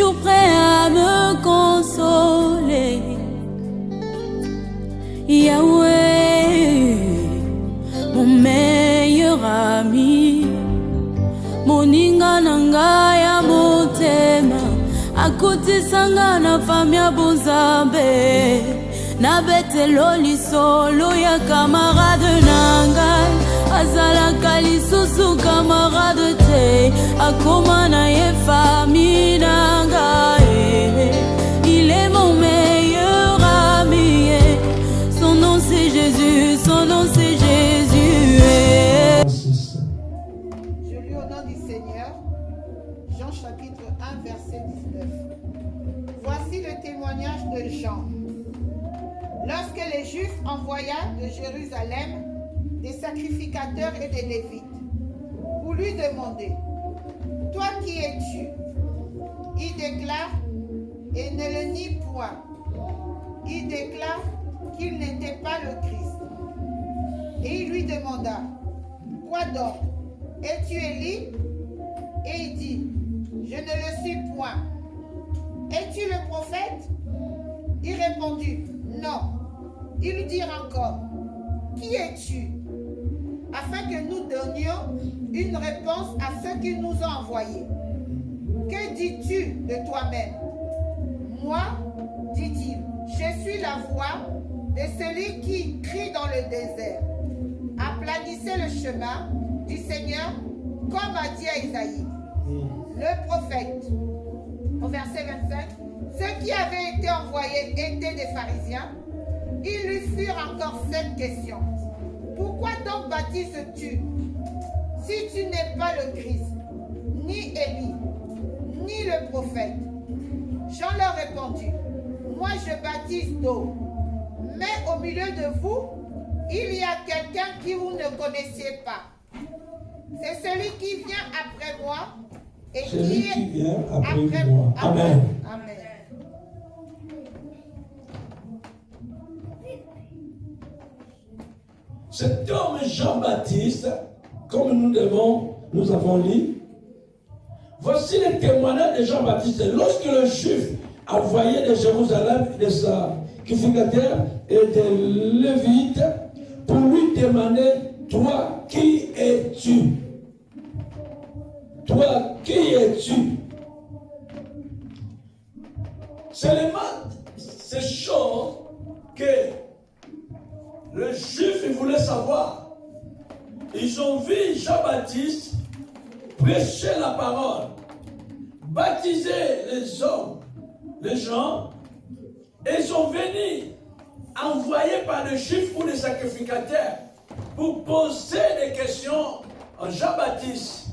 toujours prêt à me consoler. Yahweh, mon meilleur ami, moninga nanga ya motema, akotisanga na fami ya bonzambe, na betelo lisolo ya camarade nanga, azalaka lisusu camarade te, akoma na ye fami nanga. Il est mon meilleur ami, son nom c'est Jésus, son nom c'est Jésus. Je lis au nom du Seigneur, Jean chapitre 1 verset 19. Voici le témoignage de Jean. Lorsque les Juifs envoyèrent de Jérusalem des sacrificateurs et des Lévites pour lui demander, « Toi qui es-tu » Il déclare, et ne le nie point, il déclare qu'il n'était pas le Christ. Et il lui demanda, « Quoi donc? Es-tu Élie » Et il dit, « Je ne le suis point. » « Es-tu le prophète » Il répondit, « Non. » Il lui dit encore, « Qui es-tu » afin que nous donnions une réponse à ceux qui nous ont envoyés. « Que dis-tu de toi-même » Moi, dit-il, je suis la voix de celui qui crie dans le désert. Aplanissez le chemin du Seigneur, comme a dit à Isaïe, le prophète. Au verset 25, ceux qui avaient été envoyés étaient des pharisiens. Ils lui firent encore cette question. Pourquoi donc baptises-tu si tu n'es pas le Christ, ni Élie, ni le prophète? Jean leur répondit, moi je baptise d'eau, mais au milieu de vous, il y a quelqu'un qui vous ne connaissiez pas. C'est celui qui vient après moi et qui vient après moi. Amen. Amen. Cet homme Jean-Baptiste, comme nous avons lu, voici le témoignage de Jean-Baptiste. Lorsque le Juif envoyait de Jérusalem des sacrificateurs et des Lévites pour lui demander, toi qui es-tu? Toi qui es-tu? Seulement ces choses que le Juif voulait savoir. Ils ont vu Jean-Baptiste prêcher la parole, baptiser les hommes, les gens, et ils sont venus envoyés par les Juifs ou les sacrificateurs pour poser des questions à Jean-Baptiste.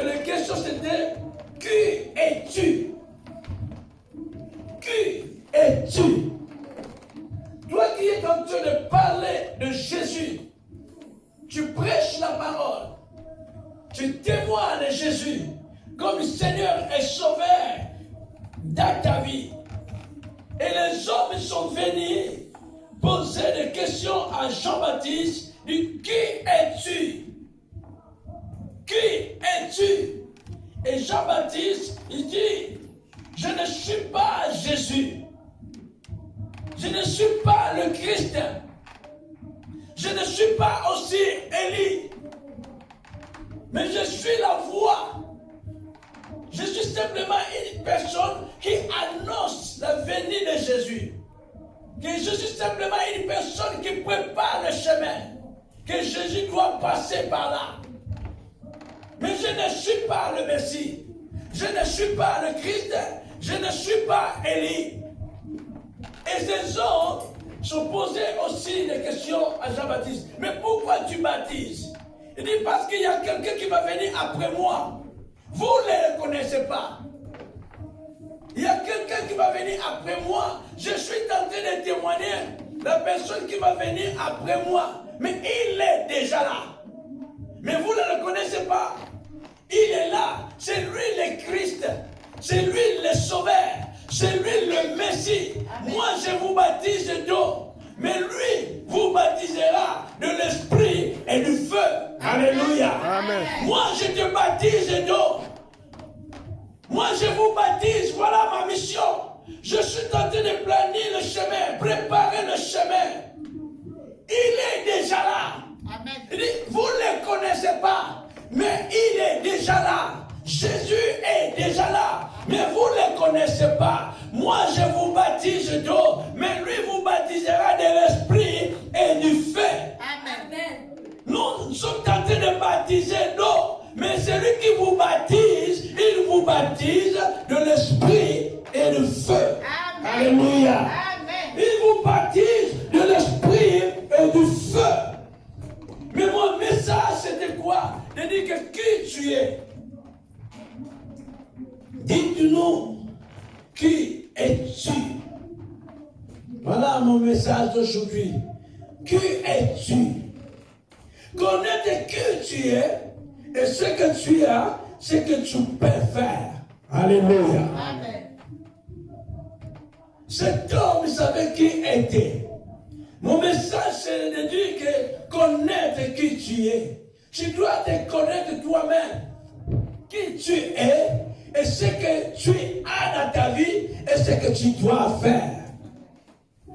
Et la question c'était, qui es-tu? Qui es-tu? Toi qui es en train de parler de Jésus, tu prêches la parole, tu témoignes de Jésus comme Seigneur et Sauveur dans ta vie. Et les hommes sont venus poser des questions à Jean-Baptiste, du qui es-tu? Qui es-tu? Et Jean-Baptiste, il dit, je ne suis pas Jésus. Je ne suis pas le Christ. Je ne suis pas aussi Élie. Mais je suis la voix. Je suis simplement une personne qui annonce la venue de Jésus. Que je suis simplement une personne qui prépare le chemin. Que Jésus doit passer par là. Mais je ne suis pas le Messie. Je ne suis pas le Christ. Je ne suis pas Élie. Et ces hommes sont posés aussi des questions à Jean-Baptiste. Mais pourquoi tu baptises? Il dit parce qu'il y a quelqu'un qui va venir après moi. Vous ne le connaissez pas. Il y a quelqu'un qui va venir après moi. Je suis en train de témoigner la personne qui va venir après moi. Mais il est déjà là. Mais vous ne le connaissez pas. Il est là. C'est lui le Christ. C'est lui le Sauveur. C'est lui le Messie. Amen. Moi, je vous baptise d'eau. Mais lui vous baptisera de l'Esprit et du feu. Alléluia. Amen. Moi, je te baptise d'eau. Moi, je vous baptise, voilà ma mission. Je suis en train de planer le chemin, préparer le chemin. Il est déjà là. Amen. Il dit, vous ne le connaissez pas, mais il est déjà là. Jésus est déjà là, mais vous ne le connaissez pas. Moi, je vous baptise d'eau, mais lui vous baptisera de l'esprit et du feu. Amen. Nous sommes en train de baptiser d'eau, mais celui qui vous baptise, il vous baptise de l'esprit et du feu. Amen. Alléluia. Amen. Il vous baptise de l'esprit et du feu. Mais mon message, c'était quoi? De dire que qui tu es? Dites-nous, qui es-tu? Voilà mon message d'aujourd'hui. Qui es-tu? Connaître qui tu es et ce que tu as, ce que tu peux faire. Alléluia. Amen. Cet homme savait qui était. Mon message, c'est de dire que connaître qui tu es. Tu dois te connaître toi-même. Qui tu es et ce que tu as dans ta vie et ce que tu dois faire.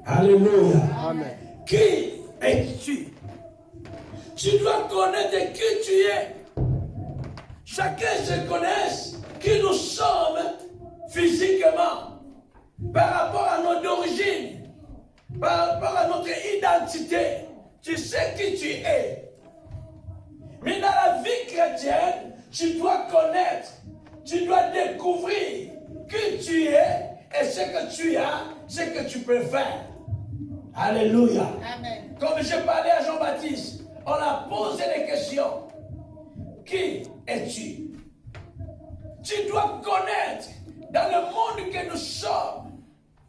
Alléluia. Amen. Qui es-tu? Tu dois connaître qui tu es. Chacun se connaisse qui nous sommes physiquement par rapport à notre origine, par rapport à notre identité. Tu sais qui tu es. Mais dans la vie chrétienne, tu dois connaître, tu dois découvrir qui tu es et ce que tu as, ce que tu peux faire. Alléluia. Amen. Comme j'ai parlé à Jean-Baptiste, on a posé des questions. Qui es-tu? Tu dois connaître dans le monde que nous sommes.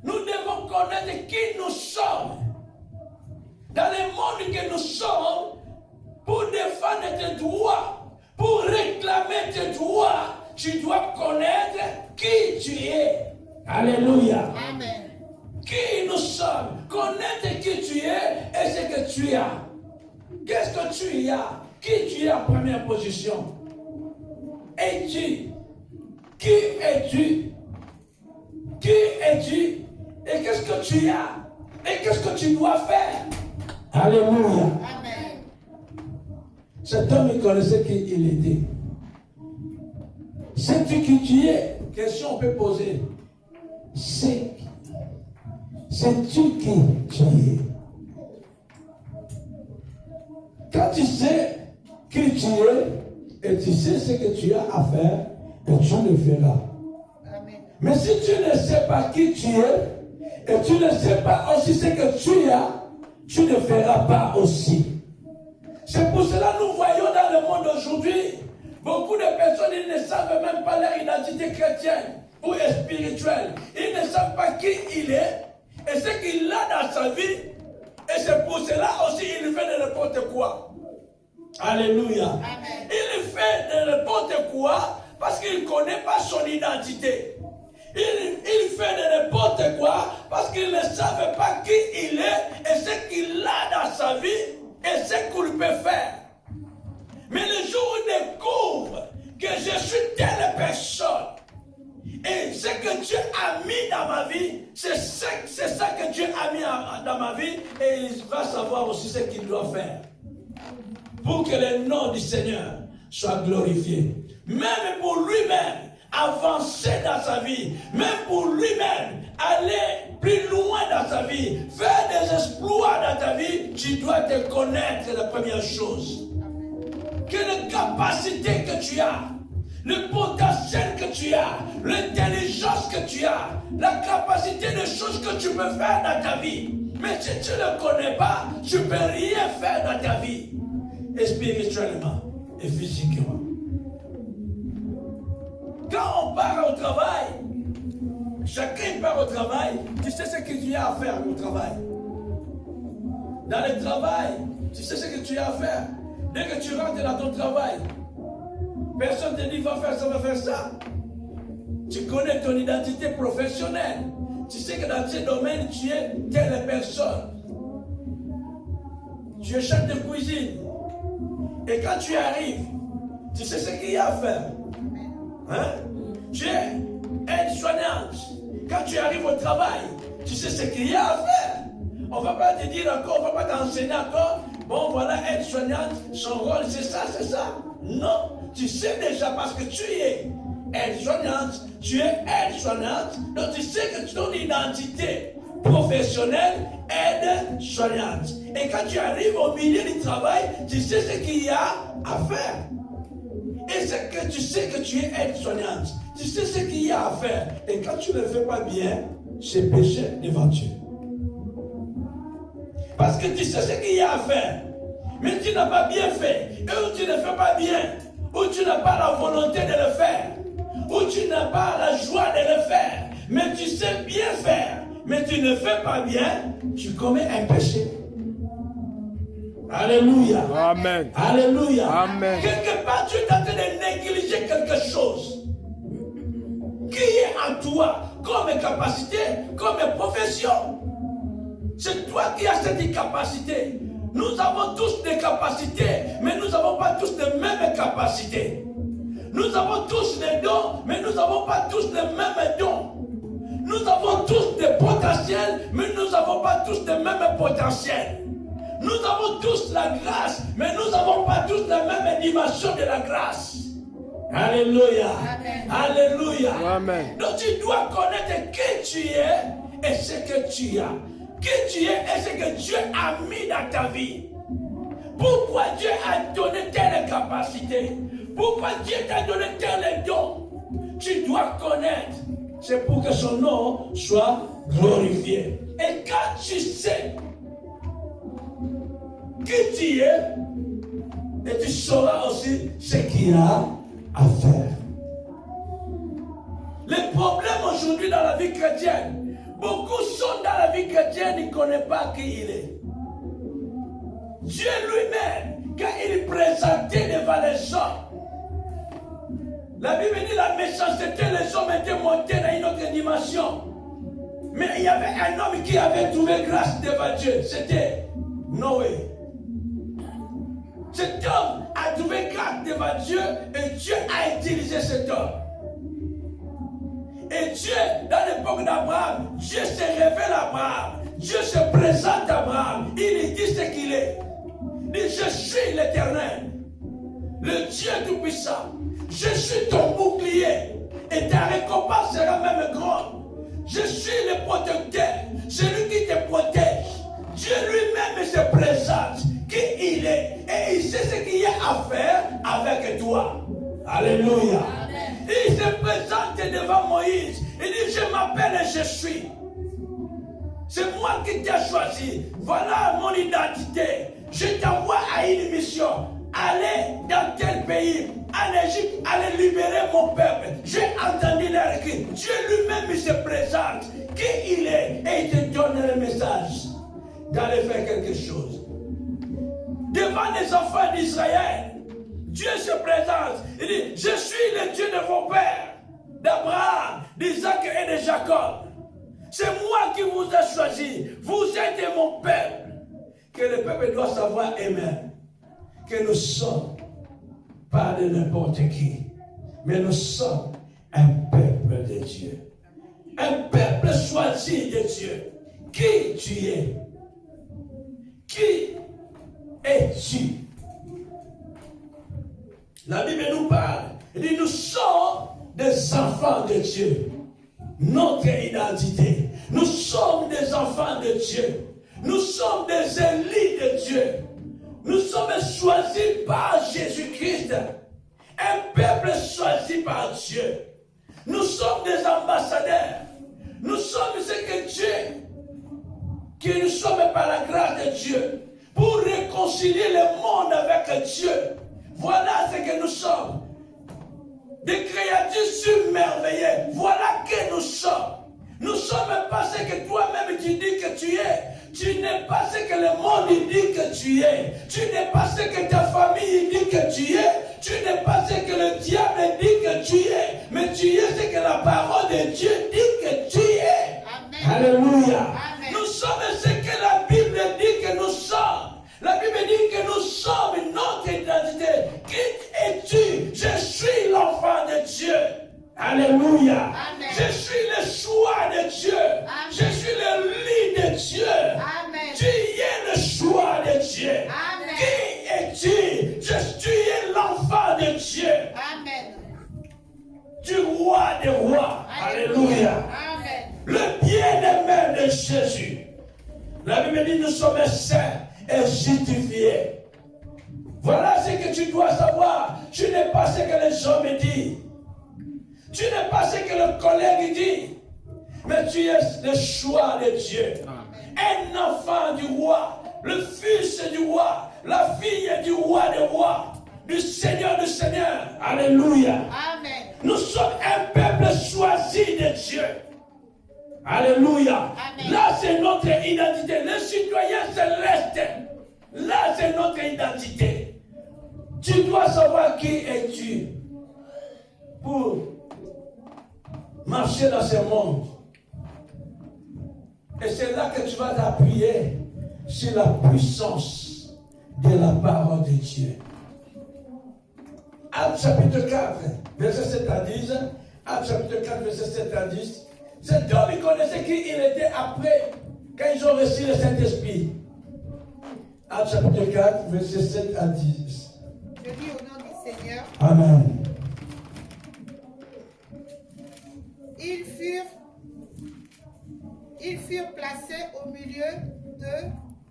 Nous devons connaître qui nous sommes. Dans le monde que nous sommes, pour défendre tes droits, pour réclamer tes droits, tu dois connaître qui tu es. Alléluia. Amen. Qui nous sommes, connaître qui tu es et ce que tu as. Qu'est-ce que tu as? Qui tu es en première position? Es-tu? Qui es-tu? Qui es-tu? Et qu'est-ce que tu as? Et qu'est-ce que tu dois faire? Alléluia. Amen. Cet homme, il connaissait qui il était. Sais-tu qui tu es? Question on peut poser. Sais-tu qui tu es? Quand tu sais qui tu es et tu sais ce que tu as à faire, et tu le feras. Amen. Mais si tu ne sais pas qui tu es et tu ne sais pas aussi ce que tu as, tu ne feras pas aussi. C'est pour cela que nous voyons dans le monde aujourd'hui, beaucoup de personnes ils ne savent même pas leur identité chrétienne ou spirituelle. Ils ne savent pas qui il est et ce qu'il a dans sa vie. Et c'est pour cela aussi il fait de n'importe quoi. Alléluia. Amen. Il fait de n'importe quoi parce qu'il ne connaît pas son identité. Il fait de n'importe quoi parce qu'il ne savait pas qui il est et ce qu'il a dans sa vie et ce qu'il peut faire. Mais le jour où il découvre que je suis telle personne et ce que Dieu a mis dans ma vie, c'est ça que Dieu a mis dans ma vie et il va savoir aussi ce qu'il doit faire pour que le nom du Seigneur soit glorifié. Même pour lui-même, avancer dans sa vie, même pour lui-même, aller plus loin dans sa vie, faire des exploits dans ta vie, tu dois te connaître la première chose. Quelle capacité que tu as, le potentiel que tu as, l'intelligence que tu as, la capacité de choses que tu peux faire dans ta vie. Mais si tu ne le connais pas, tu ne peux rien faire dans ta vie, et spirituellement et physiquement. Quand on part au travail, chacun part au travail, tu sais ce que tu as à faire au travail. Dans le travail, tu sais ce que tu as à faire. Dès que tu rentres dans ton travail, personne ne te dit va faire ça, va faire ça. Tu connais ton identité professionnelle. Tu sais que dans ce domaine, tu es telle personne. Tu es chef de cuisine. Et quand tu arrives, tu sais ce qu'il y a à faire. Hein? Tu es aide-soignante. Quand tu arrives au travail, tu sais ce qu'il y a à faire. On ne va pas te dire encore, on ne va pas t'enseigner encore. Bon, voilà, aide-soignante, son rôle, c'est ça, c'est ça. Non, tu sais déjà parce que tu es aide-soignante, tu es aide-soignante, donc tu sais que ton identité professionnelle aide-soignante. Et quand tu arrives au milieu du travail, tu sais ce qu'il y a à faire. Et c'est que tu sais que tu es aide-soignante. Tu sais ce qu'il y a à faire. Et quand tu ne le fais pas bien, c'est péché devant Dieu. Parce que tu sais ce qu'il y a à faire. Mais tu n'as pas bien fait. Et où tu ne fais pas bien. Où tu n'as pas la volonté de le faire. Où tu n'as pas la joie de le faire. Mais tu sais bien faire. Mais tu ne fais pas bien. Tu commets un péché. Alléluia. Amen. Alléluia. Amen. Quelque part, tu es en train de négliger quelque chose qui est en toi comme capacité, comme profession. C'est toi qui as cette capacité. Nous avons tous des capacités, mais nous n'avons pas tous les mêmes capacités. Nous avons tous des dons, mais nous n'avons pas tous les mêmes dons. Nous avons tous des potentiels, mais nous n'avons pas tous les mêmes potentiels. Nous avons tous la grâce, mais nous n'avons pas tous la même dimension de la grâce. Alléluia. Amen. Alléluia. Amen. Donc tu dois connaître qui tu es et ce que tu as. Qui tu es et ce que Dieu a mis dans ta vie. Pourquoi Dieu a donné telle capacité? Pourquoi Dieu t'a donné tel don? Tu dois connaître. C'est pour que son nom soit glorifié. Et quand tu sais qui tu es, et tu sauras aussi ce qu'il y a à faire. Les problèmes aujourd'hui dans la vie chrétienne, beaucoup sont dans la vie chrétienne, ils ne connaissent pas qui il est. Dieu lui-même, quand il présentait devant les hommes, la Bible dit la méchanceté, les hommes étaient montés dans une autre dimension. Mais il y avait un homme qui avait trouvé grâce devant Dieu, c'était Noé. Cet homme a trouvé grâce devant Dieu et Dieu a utilisé cet homme. Et Dieu, dans l'époque d'Abraham, Dieu se révèle à Abraham. Dieu se présente à Abraham. Il lui dit ce qu'il est. Il dit, je suis l'Éternel, le Dieu Tout-Puissant. Je suis ton bouclier et ta récompense sera même grande. Je suis le protecteur, celui qui te protège. Dieu lui-même se présente, qui il est, et il sait ce qu'il y a à faire avec toi. Alléluia. Amen. Il se présente devant Moïse. Il dit, je m'appelle et je suis. C'est moi qui t'ai choisi. Voilà mon identité. Je t'envoie à une mission. Allez dans tel pays, en Égypte, allez libérer mon peuple. J'ai entendu leur cri. Dieu lui-même se présente. Qui il est, et il te donne le message d'aller faire quelque chose. Devant les enfants d'Israël, Dieu se présente. Il dit, je suis le Dieu de vos pères, d'Abraham, d'Isaac et de Jacob. C'est moi qui vous ai choisi. Vous êtes mon peuple. Que le peuple doit savoir aimer. Que nous sommes pas de n'importe qui, mais nous sommes un peuple de Dieu. Un peuple choisi de Dieu. Qui tu es? Qui es-tu? La Bible nous parle. Elle dit, nous sommes des enfants de Dieu. Notre identité. Nous sommes des enfants de Dieu. Nous sommes des élus de Dieu. Nous sommes choisis par Jésus-Christ. Un peuple choisi par Dieu. Nous sommes des ambassadeurs. Nous sommes ce que Dieu, que nous sommes par la grâce de Dieu, pour réconcilier le monde avec Dieu. Voilà ce que nous sommes. Des créatures submerveillées. Voilà que nous sommes. Nous ne sommes pas ce que toi-même tu dis que tu es. Tu n'es pas ce que le monde dit que tu es. Tu n'es pas ce que ta famille dit que tu es. Tu n'es pas ce que le diable dit que tu es. Mais tu es ce que la parole de Dieu dit que tu es. Amen. Alléluia. Amen. Nous sommes ce que la Bible dit que nous sommes. La Bible dit que nous sommes notre identité. Qui es-tu? Je suis l'enfant de Dieu. Alléluia. Amen. Je La Bible dit nous sommes saints et justifiés. Voilà ce que tu dois savoir. Tu n'es pas ce que les hommes disent. Tu n'es pas ce que le collègue dit. Mais tu es le choix de Dieu. Un enfant du roi, le fils du roi, la fille du roi des rois, du Seigneur du Seigneur. Alléluia. Amen. Nous sommes un peuple choisi de Dieu. Alléluia. Amen. Là, c'est notre identité. Les citoyens célestes. Là, c'est notre identité. Tu dois savoir qui es-tu pour marcher dans ce monde. Et c'est là que tu vas t'appuyer sur la puissance de la parole de Dieu. Actes chapitre 4, verset 7 à 10. Actes chapitre 4, verset 7 à 10. Cet homme, il connaissait qui il était après, quand ils ont reçu le Saint-Esprit. Actes chapitre 4, verset 7 à 10. Je lis au nom du Seigneur. Amen. Ils furent placés au milieu de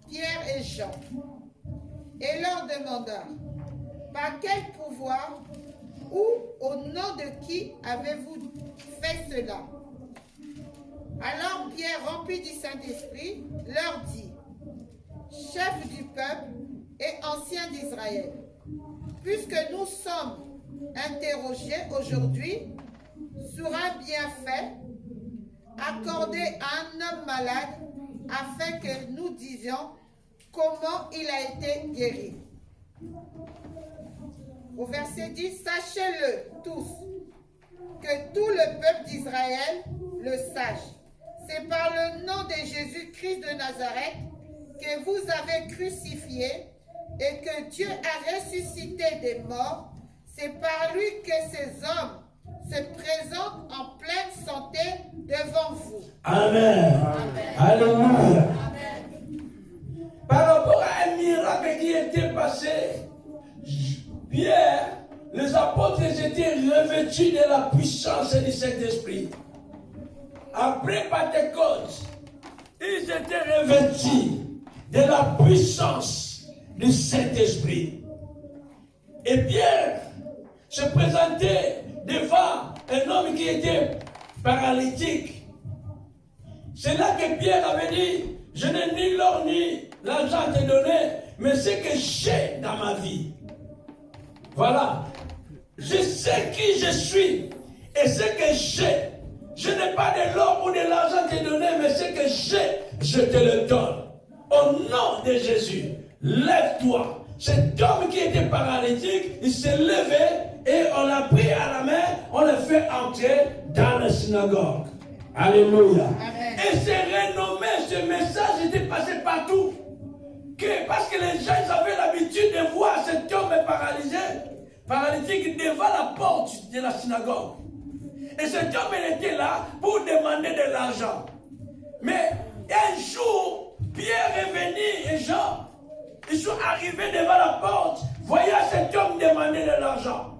Pierre et Jean et leur demandèrent: par quel pouvoir ou au nom de qui avez-vous fait cela? Alors Pierre, rempli du Saint-Esprit, leur dit: chef du peuple et ancien d'Israël, puisque nous sommes interrogés aujourd'hui sur un bienfait accordé à un homme malade, afin que nous disions comment il a été guéri. Au verset 10, sachez-le tous, que tout le peuple d'Israël le sache. C'est par le nom de Jésus-Christ de Nazareth que vous avez crucifié et que Dieu a ressuscité des morts. C'est par lui que ces hommes se présentent en pleine santé devant vous. Amen. Amen. Alléluia. Amen. Par rapport à un miracle qui était passé, Pierre, les apôtres étaient revêtus de la puissance du Saint-Esprit. Après Pentecôte, ils étaient revêtus de la puissance du Saint-Esprit. Et Pierre se présentait devant un homme qui était paralytique. C'est là que Pierre avait dit: je n'ai ni l'or ni l'argent à te donner, mais ce que j'ai dans ma vie. Voilà. Je sais qui je suis et ce que j'ai. Je n'ai pas de l'or ou de l'argent à te donner, mais ce que j'ai, je te le donne. Au nom de Jésus, lève-toi. Cet homme qui était paralytique, il s'est levé et on l'a pris à la main, on l'a fait entrer dans la synagogue. Alléluia. Amen. Et c'est renommé, ce message était passé partout. Parce que les gens ils avaient l'habitude de voir cet homme paralytique devant la porte de la synagogue. Et cet homme il était là pour demander de l'argent. Mais un jour, Pierre est venu et Jean, ils sont arrivés devant la porte, voyant cet homme demander de l'argent.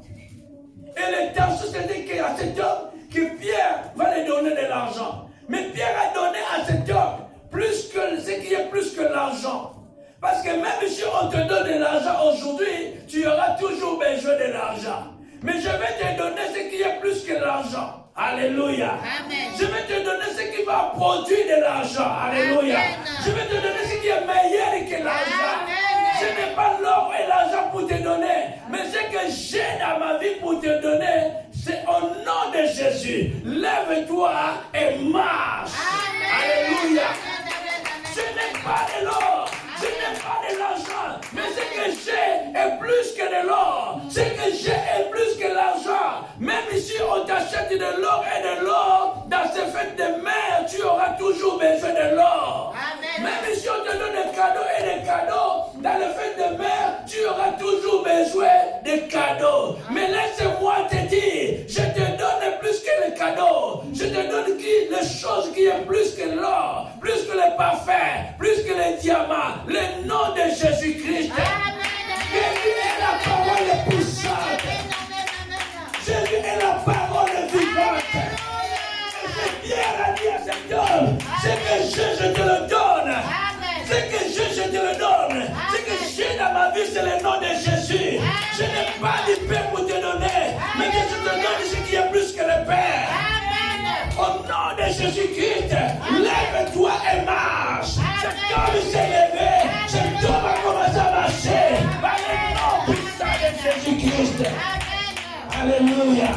Et le temps c'était qu'à cet homme, que Pierre va lui donner de l'argent. Mais Pierre a donné à cet homme plus que ce qui est plus que l'argent. Parce que même si on te donne de l'argent aujourd'hui, tu auras toujours besoin de l'argent. Mais je vais te donner ce qui est plus que l'argent. Alléluia. Amen. Je vais te donner ce qui va produire de l'argent. Alléluia. Amen. Je vais te donner ce qui est meilleur que l'argent. Amen. Je n'ai pas l'or et l'argent pour te donner. Mais ce que j'ai dans ma vie pour te donner, c'est au nom de Jésus. Lève-toi et marche. Amen. Alléluia. Amen. Je n'ai pas de l'or. Je n'ai pas de l'argent, mais ce que j'ai est plus que de l'or. Ce que j'ai est plus que l'argent. Même si on t'achète de l'or et de l'or, dans ces fêtes de mer, tu auras toujours besoin de l'or. Amen. Même si on te donne des cadeaux et des cadeaux, dans les fêtes de mer, tu auras toujours besoin de cadeaux. Mais laisse-moi te dire, je te donne plus que les cadeaux. Je te donne les choses qui est plus que l'or, plus que les parfums, plus que les diamants. Le nom de Jésus-Christ. Jésus est la parole puissante. Jésus est la parole vivante. Et Pierre a dit à cet homme, ce que je te le donne. te le donne. Ce que j'ai dans ma vie, c'est le nom de Jésus. Je n'ai pas du Père pour te donner, mais que je te donne ce qui est plus que le Père. Au nom de Jésus-Christ, lève-toi et marche. Cet homme s'est levé, cet homme a commencé à marcher par le nom puissant de Jésus-Christ. Alléluia.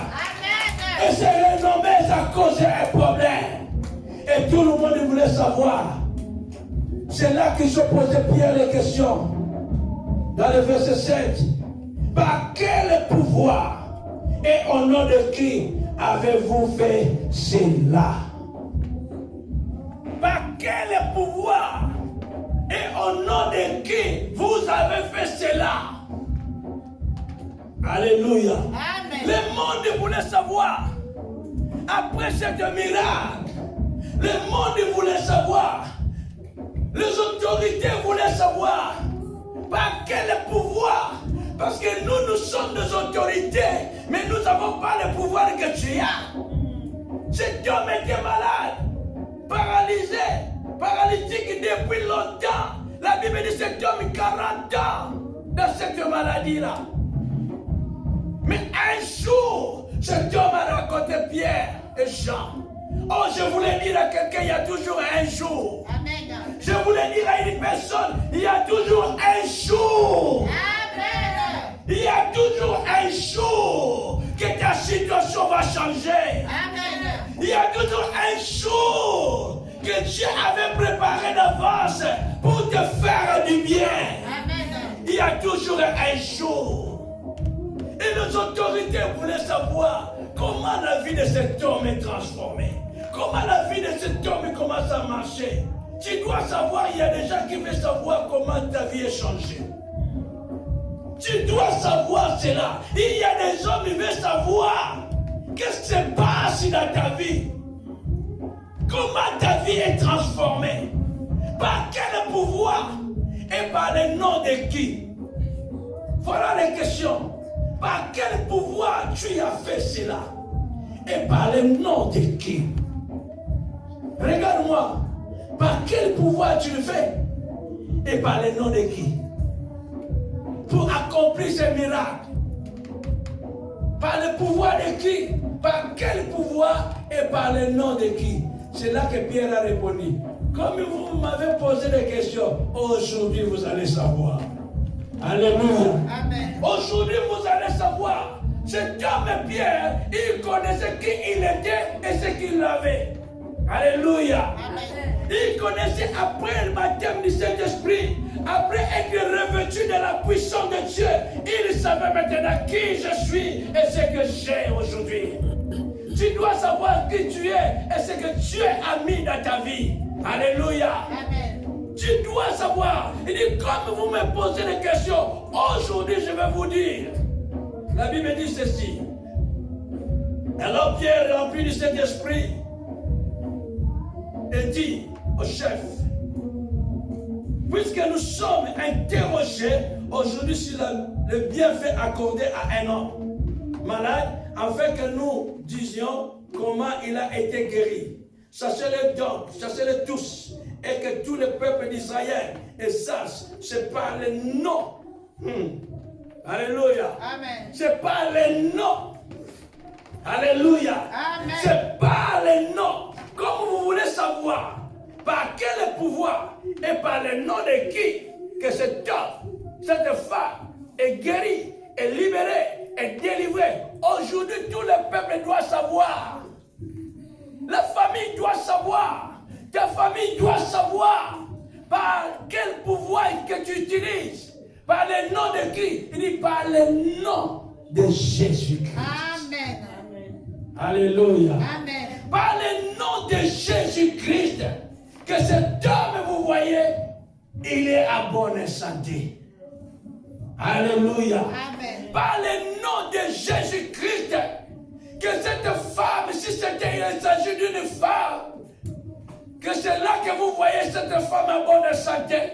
Et c'est renommé à cause d'un problème. Et tout le monde voulait savoir. C'est là qu'ils se posaient Pierre les questions. Dans le verset 7. Par quel pouvoir et au nom de qui avez-vous fait cela? Par quel pouvoir et au nom de qui vous avez fait cela? Alléluia. Amen. Le monde voulait savoir. Après cette miracle, le monde voulait savoir. Les autorités voulaient savoir. Par quel pouvoir? Parce que nous sommes des autorités, mais nous n'avons pas le pouvoir que tu as. Cet homme était malade, paralysé, paralytique depuis longtemps. La Bible dit cet homme 40 ans dans cette maladie-là. Mais un jour, cet homme a raconté Pierre et Jean. Oh, je voulais dire à quelqu'un, il y a toujours un jour. Amen. Je voulais dire à une personne, il y a toujours un jour. Amen. Il y a toujours un jour que ta situation va changer. Amen. Il y a toujours un jour que Dieu avait préparé d'avance pour te faire du bien. Amen. Il y a toujours un jour. Et les autorités voulaient savoir comment la vie de cet homme est transformée. Comment la vie de cet homme commence à marcher. Tu dois savoir, il y a des gens qui veulent savoir comment ta vie est changée. Tu dois savoir cela. Il y a des hommes qui veulent savoir qu'est-ce qui se passe dans ta vie. Comment ta vie est transformée. Par quel pouvoir et par le nom de qui? Voilà les questions. Par quel pouvoir tu as fait cela? Et par le nom de qui? Regarde-moi. Par quel pouvoir tu le fais? Et par le nom de qui? Pour accomplir ces miracles. Par le pouvoir de qui? Par quel pouvoir et par le nom de qui? C'est là que Pierre a répondu. Comme vous m'avez posé des questions, aujourd'hui vous allez savoir. Alléluia. Amen. Aujourd'hui vous allez savoir. Cet homme Pierre, il connaissait qui il était et ce qu'il avait. Alléluia. Amen. Il connaissait après le baptême du Saint-Esprit, après être revêtu de la puissance de Dieu, il savait maintenant qui je suis et ce que j'ai aujourd'hui. Tu dois savoir qui tu es et ce que Dieu a mis dans ta vie. Alléluia. Amen. Tu dois savoir. Il dit, comme vous me posez des questions, aujourd'hui je vais vous dire. La Bible dit ceci. Alors Pierre, rempli du Saint-Esprit, et dit au chef, puisque nous sommes interrogés aujourd'hui sur le bienfait accordé à un homme malade, afin que nous disions comment il a été guéri. Sachez-le donc, sachez-le tous, et que tout le peuple d'Israël sachent, c'est par le nom. Alléluia. Amen. C'est par le nom. Alléluia. Amen. C'est par le nom. Comme vous voulez savoir par quel pouvoir et par le nom de qui que cet homme, cette femme est guérie, est libérée, est délivrée. Aujourd'hui, tout le peuple doit savoir. La famille doit savoir. Ta famille doit savoir par quel pouvoir que tu utilises. Par le nom de qui? Il dit par le nom de Jésus-Christ. Amen. Alléluia. Amen. Par le nom de Jésus-Christ, que cet homme, vous voyez, il est à bonne santé. Alléluia. Amen. Par le nom de Jésus-Christ, que cette femme, si il s'agit d'une femme, que c'est là que vous voyez cette femme à bonne santé.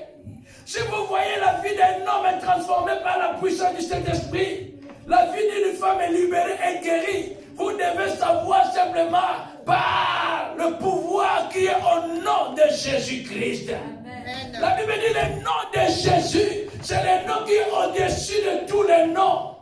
Si vous voyez la vie d'un homme est transformée par la puissance du Saint-Esprit, la vie d'une femme est libérée et guérie, vous devez savoir simplement par le pouvoir qui est au nom de Jésus-Christ. Amen. La Bible dit le nom de Jésus, c'est le nom qui est au-dessus de tous les noms.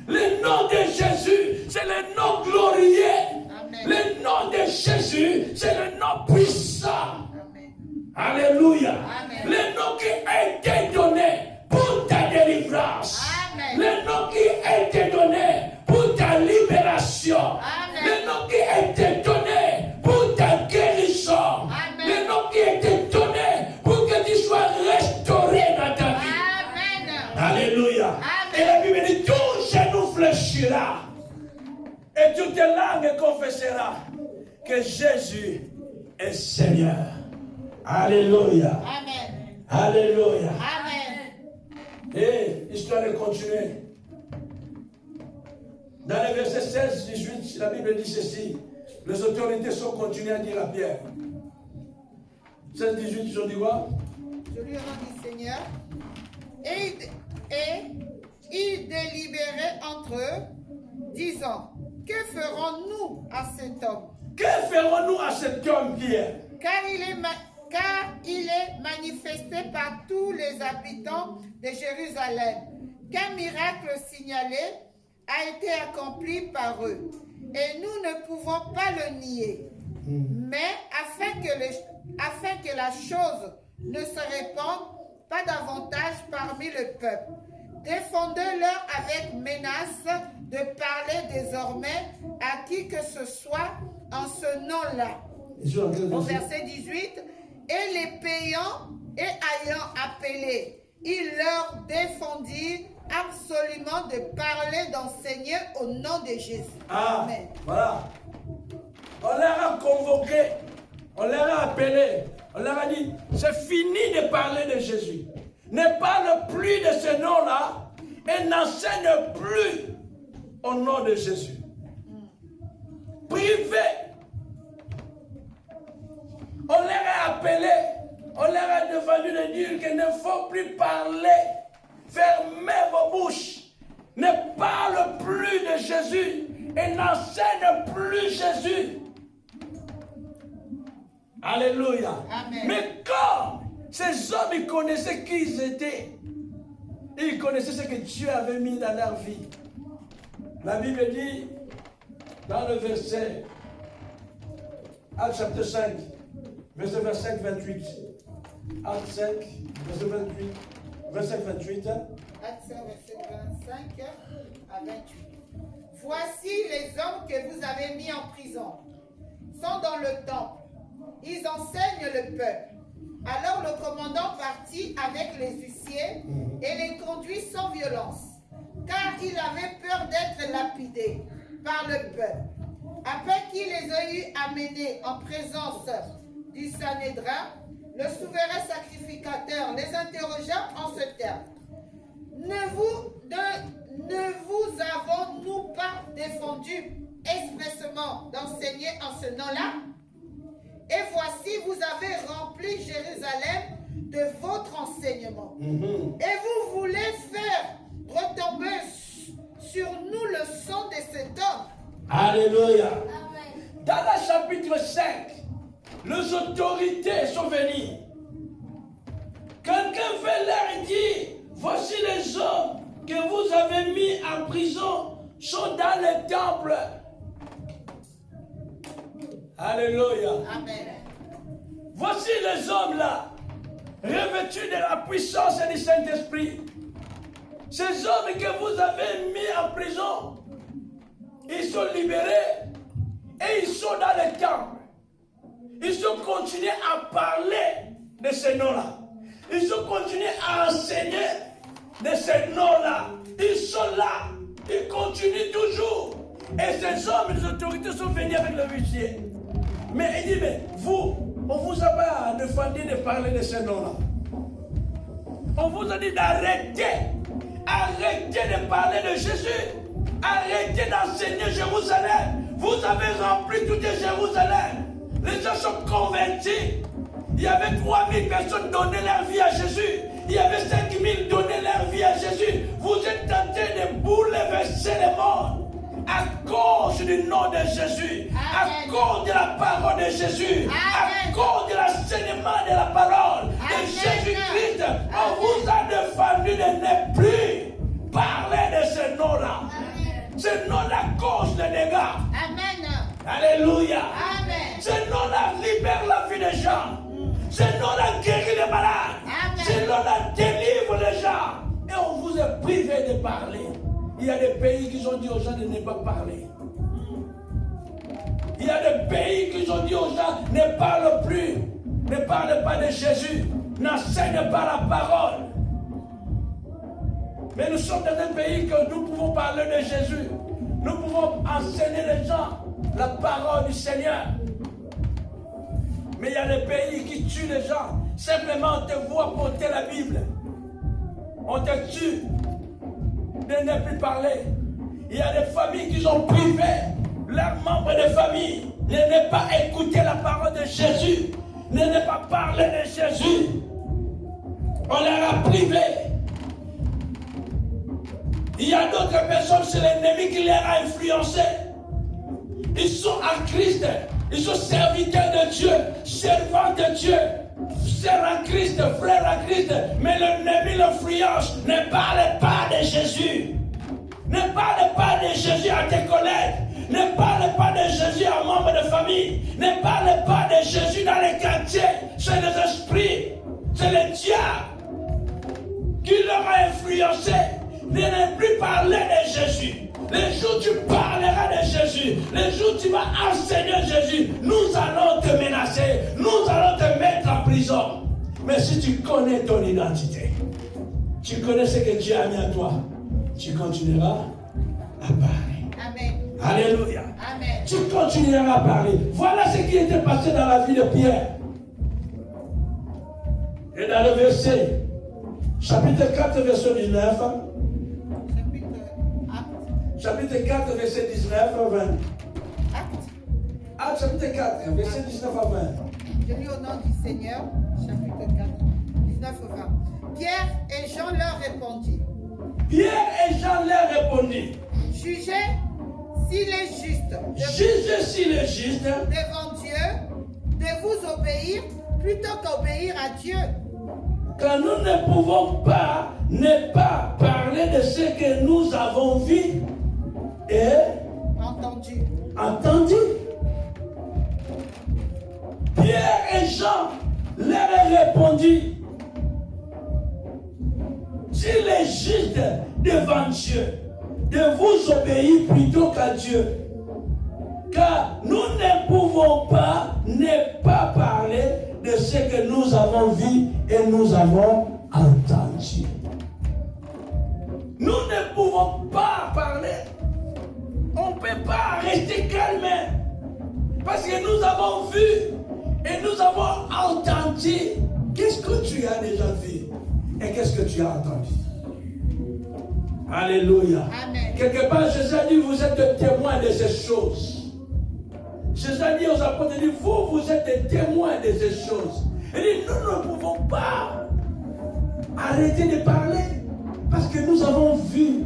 Le nom de Jésus, c'est le nom glorieux. Amen. Le nom de Jésus, c'est le nom puissant. Amen. Alléluia. Amen. Le nom qui a été donné pour ta délivrance. Amen. Le nom qui a été donné pour ta libération. Amen. Le nom qui a été donné pour ta guérison. Amen. Le nom qui a été donné pour que tu sois restauré dans ta vie. Amen. Alléluia. Amen. Et la Bible dit, tout genou fléchira et toute langue confessera que Jésus est Seigneur. Alléluia. Amen. Alléluia. Amen. Et l'histoire est continuée. Dans le verset 16-18, la Bible dit ceci. Les autorités sont continuées à dire à Pierre. 16-18, ils ont dit quoi? Je lui rendis Seigneur. Et ils délibéraient entre eux, disant, que ferons-nous à cet homme? Que ferons-nous à cet homme, Pierre? Car il est manifesté par tous les habitants de Jérusalem qu'un miracle signalé a été accompli par eux. Et nous ne pouvons pas le nier. Mais afin que la chose ne se répande pas davantage parmi le peuple, défendez-leur avec menace de parler désormais à qui que ce soit en ce nom-là. Au verset 18, et les payant et ayant appelé, il leur défendit absolument de parler, d'enseigner au nom de Jésus. Ah, Amen. voilà. On leur a convoqué, on leur a appelé, on leur a dit, c'est fini de parler de Jésus. Ne parle plus de ce nom-là et n'enseigne plus au nom de Jésus. Privé. On leur a appelé, on leur a demandé de dire qu'il ne faut plus parler. Fermez vos bouches. Ne parle plus de Jésus et n'enseigne plus Jésus. Alléluia. Amen. Mais quand ces hommes, ils connaissaient qui ils étaient, ils connaissaient ce que Dieu avait mis dans leur vie. La Bible dit, dans le verset, Actes chapitre 5, verset 25, 28. Actes 5, verset 28. Verset 28. Actes 5, verset 25 à 28. Voici les hommes que vous avez mis en prison. Sont dans le temple. Ils enseignent le peuple. Alors le commandant partit avec les huissiers et les conduit sans violence, car il avait peur d'être lapidé par le peuple. Après qu'il les ait eu amenés en présence du Sanhédrin, le souverain sacrificateur les interrogea en ce terme. Ne vous avons-nous pas défendu expressement d'enseigner en ce nom-là? Et voici, vous avez rempli Jérusalem de votre enseignement. Et vous voulez faire retomber sur nous le sang de cet homme. Alléluia. Amen. Dans le chapitre 5, les autorités sont venues. Quelqu'un fait leur dire, voici les hommes que vous avez mis en prison sont dans le temple. Alléluia. Amen. Voici les hommes là, revêtus de la puissance du Saint-Esprit. Ces hommes que vous avez mis en prison, ils sont libérés et ils sont dans le temple. Ils ont continué à parler de ce nom-là. Ils ont continué à enseigner de ce nom-là. Ils sont là. Ils continuent toujours. Et ces hommes, les autorités sont venus avec le huissier. Mais il dit, mais vous, on vous a pas demandé de parler de ce nom-là. On vous a dit d'arrêter. Arrêtez de parler de Jésus. Arrêtez d'enseigner Jérusalem. Vous avez rempli tout de Jérusalem. Les gens sont convertis. Il y avait 3000 personnes donné leur vie à Jésus. Il y avait 5000 donné leur vie à Jésus. Vous êtes tentés de bouleverser le monde à cause cause du nom de Jésus, à cause de la parole de Jésus, à cause de l'enseignement de la parole de Jésus-Christ, on vous a défendu de ne plus parler de ce nom-là. Ce nom-là cause des dégâts. Amen. Alléluia. Amen. Ce nom-là libère la vie des gens. Ce nom-là guérit les malades. Amen. Ce nom-là délivre les gens. Et on vous a privé de parler. Il y a des pays qui ont dit aux gens de ne pas parler. Il y a des pays qui ont dit aux gens ne parle plus. Ne parle pas de Jésus. N'enseigne pas la parole. Mais nous sommes dans un pays que nous pouvons parler de Jésus. Nous pouvons enseigner les gens la parole du Seigneur. Mais il y a des pays qui tuent les gens. Simplement, on te voit porter la Bible. On te tue de ne plus parler. Il y a des familles qui ont privé leurs membres de famille de ne pas écouter la parole de Jésus, de ne pas parler de Jésus. On leur a privé. Il y a d'autres personnes, c'est l'ennemi qui les a influencés. Ils sont en Christ, ils sont serviteurs de Dieu, servants de Dieu, sœurs en Christ, frères en Christ, mais l'ennemi l'influence. Ne parle pas de Jésus. Ne parle pas de Jésus à tes collègues. Ne parle pas de Jésus à membres de famille. Ne parle pas de Jésus dans les quartiers. C'est les esprits, c'est le diable qui leur a influencé. Ne plus parler de Jésus. Les jours où tu parleras de Jésus, les jours où tu vas enseigner Jésus, nous allons te menacer, nous allons te mettre en prison. Mais si tu connais ton identité, tu connais ce que Dieu a mis à toi, tu continueras à parler. Amen. Alléluia. Amen. Tu continueras à parler. Voilà ce qui était passé dans la vie de Pierre. Et dans le verset, chapitre 4, verset 19. Chapitre 4, verset 19 à 20. Actes chapitre 4, verset 19 à 20. Je lis au nom du Seigneur, chapitre 4, 19 à 20. Pierre et Jean leur répondirent. Pierre et Jean leur répondirent. Jugez s'il est juste. Jugez s'il est juste. Devant Dieu, de vous obéir plutôt qu'obéir à Dieu. Car nous ne pouvons pas ne pas parler de ce que nous avons vu et entendu. Pierre et Jean leur répondit, s'il est juste devant Dieu, de vous obéir plutôt qu'à Dieu. Car nous ne pouvons pas ne pas parler de ce que nous avons vu et nous avons entendu. Nous ne pouvons pas parler. On ne peut pas rester calme. Parce que nous avons vu et nous avons entendu. Qu'est-ce que tu as déjà vu et qu'est-ce que tu as entendu? Alléluia. Amen. Quelque part, Jésus a dit, vous êtes des témoins de ces choses. Jésus a dit aux apôtres, il dit, vous êtes des témoins de ces choses. Il dit, nous ne pouvons pas arrêter de parler parce que nous avons vu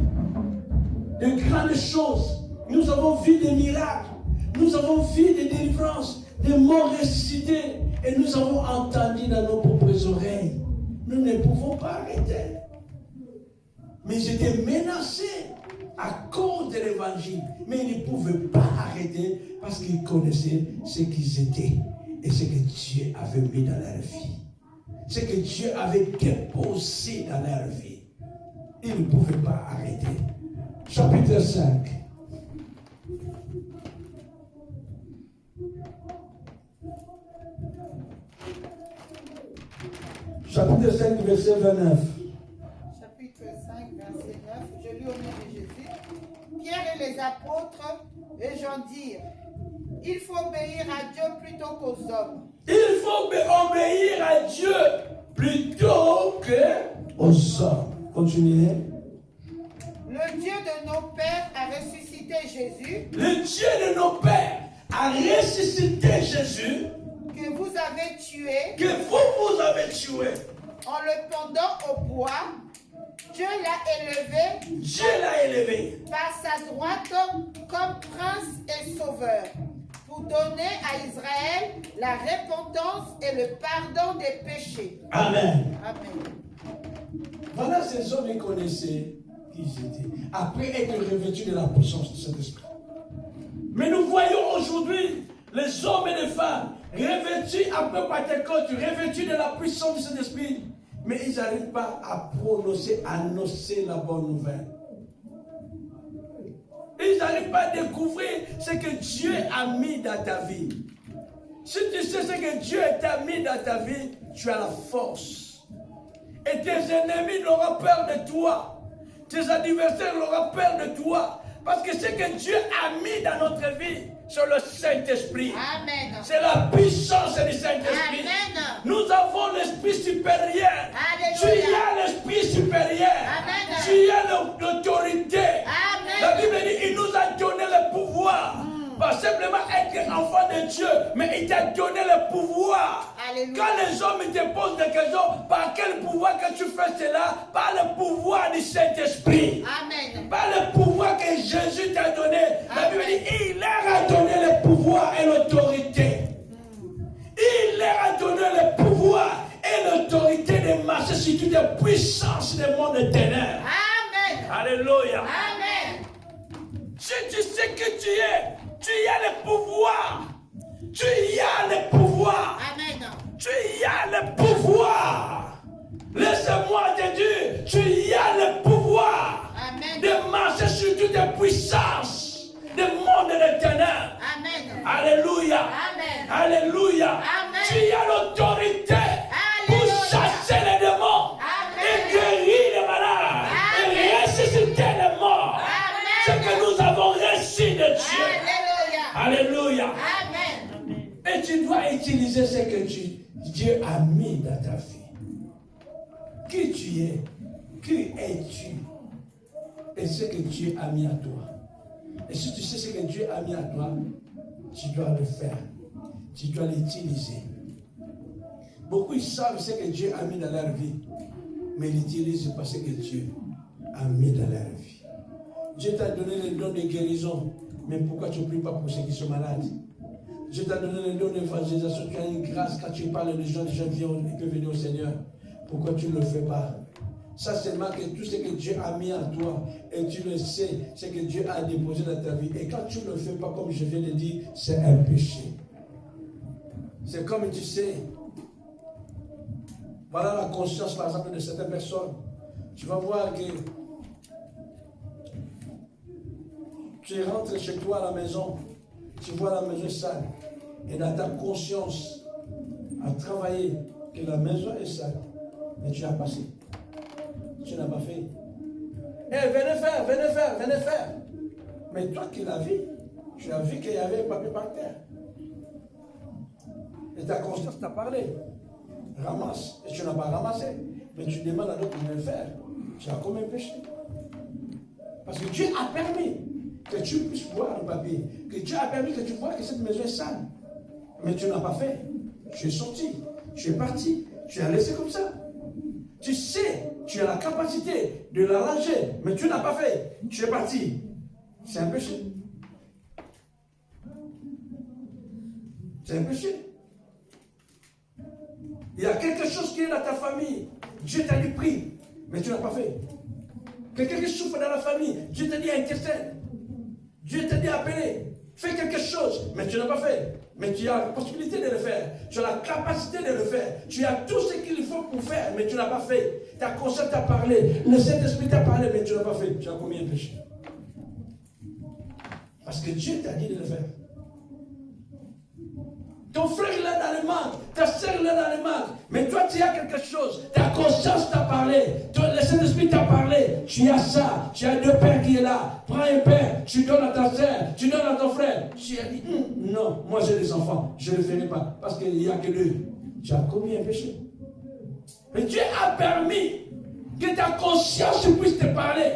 de grandes choses. Nous avons vu des miracles. Nous avons vu des délivrances, des morts ressuscités. Et nous avons entendu dans nos propres oreilles. Nous ne pouvons pas arrêter. Mais ils étaient menacés à cause de l'évangile. Mais ils ne pouvaient pas arrêter parce qu'ils connaissaient ce qu'ils étaient et ce que Dieu avait mis dans leur vie. Ce que Dieu avait déposé dans leur vie. Ils ne pouvaient pas arrêter. Chapitre 5. Chapitre 5, verset 29. Chapitre 5, verset 9. Je lis au nom de Jésus. Pierre et les apôtres et Jean dirent, il faut obéir à Dieu plutôt qu'aux hommes. Il faut obéir à Dieu plutôt qu'aux hommes. Continuez. Le Dieu de nos pères a ressuscité Jésus. Le Dieu de nos pères a ressuscité Jésus. Que vous avez tué. Que vous avez tué. En le pendant au bois. Dieu l'a élevé. Dieu l'a élevé. Par sa sa droite comme prince et sauveur, pour donner à Israël la repentance et le pardon des péchés. Amen. Amen. Voilà ces hommes qui connaissaient qui ils étaient. Après être revêtus de la puissance de cet esprit. Mais nous voyons aujourd'hui les hommes et les femmes revêtus après Pentecôte, revêtus de la puissance de cet esprit. Mais ils n'arrivent pas à prononcer, à annoncer la bonne nouvelle. Ils n'arrivent pas à découvrir ce que Dieu a mis dans ta vie. Si tu sais ce que Dieu t'a mis dans ta vie, tu as la force. Et tes ennemis n'auront peur de toi. Tes adversaires n'auront peur de toi. Parce que ce que Dieu a mis dans notre vie, c'est le Saint-Esprit. Amen. C'est la puissance du Saint-Esprit. Amen. Nous avons l'Esprit supérieur. Alléluia. Tu as l'Esprit supérieur. Amen. Tu as l'autorité. Amen. La Bible dit, il nous a donné le pouvoir. Pas simplement être enfant de Dieu, mais il t'a donné le pouvoir. Alléluia. Quand les hommes te posent des questions, par quel pouvoir que tu fais cela? Par le pouvoir du Saint-Esprit. Amen. Par le pouvoir que Jésus t'a donné. La Bible dit, il leur a donné le pouvoir et l'autorité. Il leur a donné le pouvoir et l'autorité de marcher sur toutes les puissances des mondes de ténèbres. Amen. Alléluia. Amen. Si tu sais que tu as le pouvoir. Tu as le pouvoir. Amen. Tu as le pouvoir. Laisse-moi te dire, tu as le pouvoir Amen. de marcher sur toutes les puissances des mondes de ténèbres. Amen. Alléluia. Amen. Alléluia. Amen. Tu as l'autorité pour Alléluia. chasser les démons Amen. et guérir les malades Amen. et ressusciter les morts. Amen. Ce que nous avons reçu de Dieu. Alléluia. Alléluia. Amen. Et tu dois utiliser ce que Dieu a mis dans ta vie. Qui tu es? Qui es-tu? Et ce que Dieu a mis à toi. Et si tu sais ce que Dieu a mis à toi, tu dois le faire. Tu dois l'utiliser. Beaucoup ils savent ce que Dieu a mis dans leur vie, mais ils n'utilisent pas ce que Dieu a mis dans leur vie. Dieu t'a donné le don de guérison, mais pourquoi tu ne pries pas pour ceux qui sont malades? Dieu t'a donné le don d'évangélisation, tu as une grâce, quand tu parles des gens viennent, ils peuvent venir au Seigneur. Pourquoi tu ne le fais pas? Ça seulement que tout ce que Dieu a mis en toi, et tu le sais, ce que Dieu a déposé dans ta vie. Et quand tu ne le fais pas, comme je viens de dire, c'est un péché. C'est comme tu sais, voilà la conscience par exemple de certaines personnes. Tu vas voir que tu rentres chez toi à la maison, tu vois la maison sale, et dans ta conscience à travailler que la maison est sale, mais tu as passé. Tu n'as pas fait. Eh, venez faire. Mais toi qui l'as vu, tu as vu qu'il y avait un papier par terre. Et ta conscience t'a parlé. Ramasse. Et tu n'as pas ramassé. Mais tu demandes à d'autres de le faire. Tu as comme un péché. Parce que Dieu a permis que tu puisses voir le papier. Que Dieu a permis que tu vois que cette maison est sale. Mais tu n'as pas fait. Tu es sorti. Tu es parti. Tu as laissé comme ça. Tu sais, tu as la capacité de l'arranger, mais tu n'as pas fait. Tu es parti. C'est un péché. C'est un péché. Il y a quelque chose qui est dans ta famille. Dieu t'a dit prie, mais tu n'as pas fait. Quelqu'un qui souffre dans la famille, Dieu t'a dit intercède. Dieu t'a dit appeler. Fais quelque chose, mais tu n'as pas fait. Mais tu as la possibilité de le faire. Tu as la capacité de le faire. Tu as tout ce qu'il faut pour faire, mais tu n'as pas fait. Ta conscience t'a parlé. Le Saint-Esprit t'a parlé, mais tu n'as pas fait. Tu as commis un péché. Parce que Dieu t'a dit de le faire. Ton frère il est dans le manque, ta soeur il est dans le manque, mais toi tu as quelque chose, ta conscience t'a parlé, le Saint-Esprit t'a parlé, tu as ça, tu as deux pères qui est là, prends un père, tu donnes à ta soeur, tu donnes à ton frère, tu as dit, non, moi j'ai des enfants, je ne le ferai pas, parce qu'il n'y a que deux, tu as commis un péché. Mais Dieu a permis que ta conscience puisse te parler,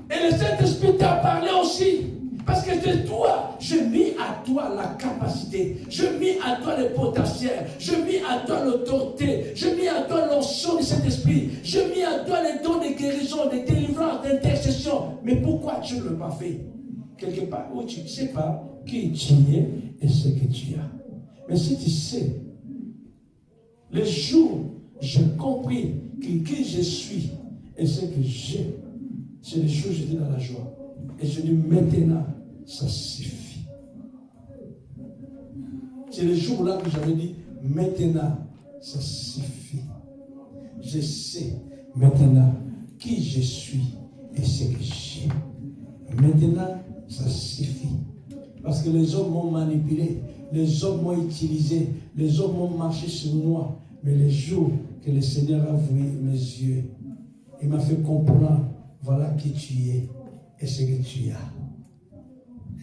et le Saint-Esprit t'a parlé aussi. Parce que de toi, je mis à toi la capacité, je mis à toi le potentiel, je mis à toi l'autorité, je mis à toi l'onction de cet esprit, je mis à toi les dons de guérison, de délivrance, d'intercession. Mais pourquoi tu ne l'as pas fait? Quelque part où tu ne sais pas qui tu es et ce que tu as. Mais si tu sais, le jour où j'ai compris qui je suis et ce que j'ai, c'est les choses que j'étais dans la joie. Et je dis maintenant, ça suffit. C'est le jour-là que j'avais dit, maintenant, ça suffit. Je sais maintenant qui je suis et ce que j'ai. Maintenant, ça suffit. Parce que les hommes m'ont manipulé, les hommes m'ont utilisé, les hommes m'ont marché sur moi. Mais le jour que le Seigneur a ouvert mes yeux, il m'a fait comprendre, voilà qui tu es et ce que tu as.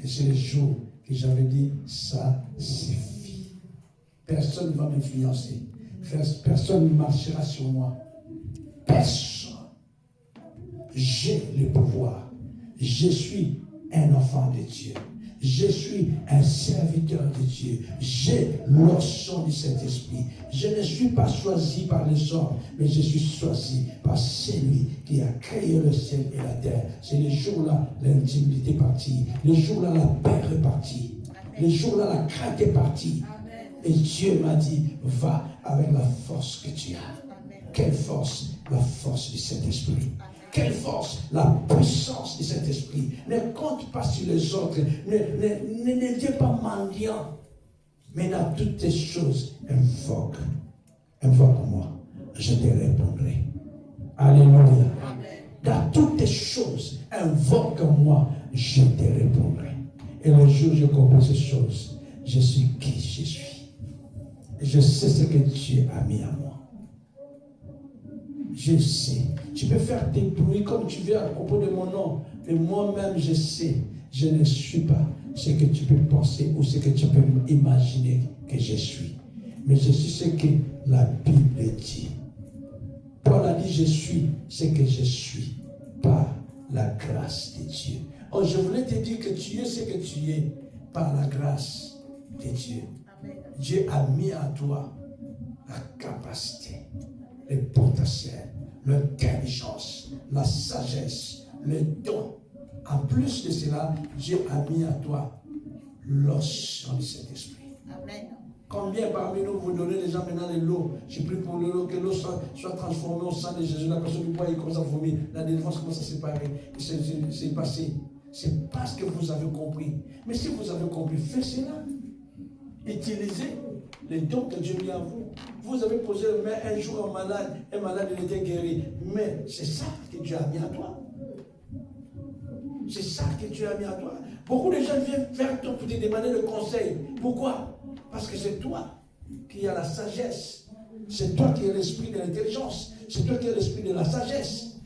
Et c'est le jour que j'avais dit, ça suffit. Personne ne va m'influencer. Personne ne marchera sur moi. Personne. J'ai le pouvoir. Je suis un enfant de Dieu. Je suis un serviteur de Dieu. J'ai l'onction du Saint-Esprit. Je ne suis pas choisi par les hommes, mais je suis choisi par celui qui a créé le ciel et la terre. C'est le jour-là, l'intimité est partie. Le jour-là, la paix est partie. Le jour-là, la crainte est partie. Et Dieu m'a dit, va avec la force que tu as. Quelle force? La force du Saint-Esprit. Quelle force? La puissance du Saint-Esprit. Ne compte pas sur les autres. Ne viens pas mendiant. Mais dans toutes tes choses, invoque. Invoque-moi. Je te répondrai. Alléluia. Dans toutes tes choses, invoque-moi. Je te répondrai. Et le jour où je comprends ces choses, je suis qui je suis. Et je sais ce que Dieu a mis à moi. Je sais. Tu peux faire des bruits comme tu veux à propos de mon nom. Mais moi-même, je sais. Je ne suis pas ce que tu peux penser ou ce que tu peux imaginer que je suis. Mais je suis ce que la Bible dit. Paul a dit, je suis ce que je suis par la grâce de Dieu. Oh, je voulais te dire que tu es ce que tu es par la grâce de Dieu. Amen. Dieu a mis à toi la capacité, le potentiel, l'intelligence, la sagesse, le don. En plus de cela, Dieu a mis à toi l'onction du Saint-Esprit. Amen. Combien parmi nous vous donnez déjà maintenant de l'eau? Je prie pour l'eau, que l'eau soit transformée au sang de Jésus. La personne du poids, il commence à vomir. La délivrance commence à se séparer. C'est passé. C'est parce que vous avez compris. Mais si vous avez compris, faites cela. Utilisez les dons que Dieu a mis à vous. Vous avez posé la main un jour au malade, un malade il était guéri. Mais c'est ça que Dieu a mis à toi. C'est ça que Dieu a mis à toi. Beaucoup de gens viennent vers toi pour te demander le conseil. Pourquoi? Parce que c'est toi qui as la sagesse. C'est toi qui as l'esprit de l'intelligence. C'est toi qui as l'esprit de la sagesse.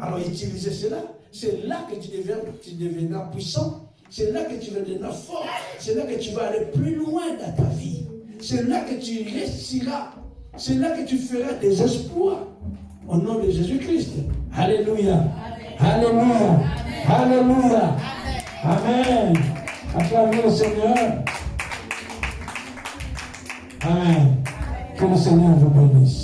Alors utilisez cela. C'est là que tu deviendras puissant. C'est là que tu deviendras fort. C'est là que tu vas aller plus loin dans ta vie. C'est là que tu réussiras. C'est là que tu feras des exploits. Au nom de Jésus-Christ. Alléluia. Alléluia. Alléluia. Amen. Acclamez le Seigneur. Amen. Que le Seigneur vous bénisse.